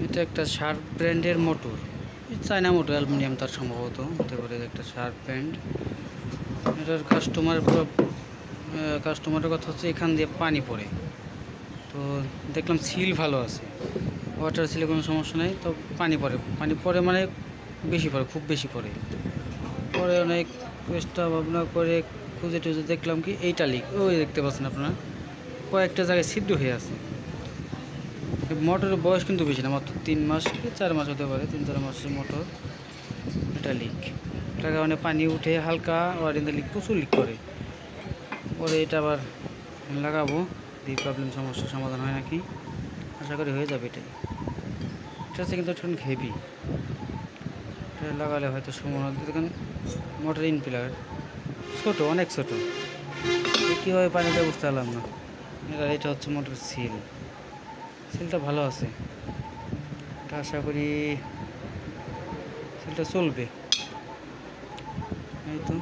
এটা একটা শার্প ব্র্যান্ডের মোটর, চায়না মোটর, অ্যালুমিনিয়াম তার সম্ভবত হতে পারে। একটা শার্প ব্র্যান্ড। এটার কাস্টমারের কথা হচ্ছে এখান দিয়ে পানি পড়ে, তো দেখলাম সিল ভালো আছে, ওয়াটার সিলে কোনো সমস্যা নেই। তো পানি পড়ে মানে বেশি পড়ে, খুব বেশি পড়ে। পরে অনেক চেষ্টা ভাবনা করে খুঁজে টুজে দেখলাম কি এইটা লিক। ওই দেখতে পাচ্ছেন আপনারা, কয়েকটা জায়গায় ছিদ্র হয়ে আছে। মোটরের বয়স কিন্তু বেশি না, মাত্র 3 মাস কি 4 মাস হতে পারে, 3-4 মাসের মোটর। এটা লিক, এটার কারণে পানি উঠে হালকা ওয়ারিংয়ে লিক, প্রচুর লিক করে। পরে এটা আবার লাগাবো, এই প্রবলেম সমস্যার সমাধান হয় নাকি, আশা করি হয়ে যাবে। এটা হচ্ছে কিন্তু একটু হেভি, এটা লাগালে হয়তো সময়। দেখেন মোটর ইনপিলার ছোটো, অনেক ছোটো, কীভাবে পানিটা বুঝতে পারলাম না। এটা হচ্ছে মোটর সিলটা ভালো আছে, এটা আশা করি সিলটা চলবে। এই তো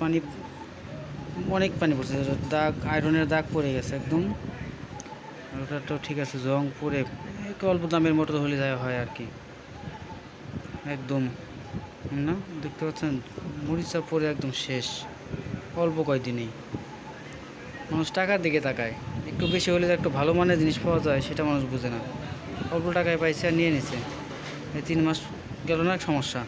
পানি, অনেক পানি পড়ছে, দাগ, আয়রনের দাগ পড়ে গেছে একদম। ওটা তো ঠিক আছে, জং পড়ে একটু অল্প দামের মোটর হলে যায় হয় আর কি। একদম না, দেখতে পাচ্ছেন মরিচা পরে একদম শেষ, অল্প কয়দিনেই। মানুষ টাকার দিকে তাকায়, একটু বেশি হলে একটু ভালো মানের জিনিস পাওয়া যায় সেটা মানুষ বুঝে না। অল্প টাকায় পাইছে আর নিয়ে নিছে, এই 3 মাস গেল না, এক সমস্যা।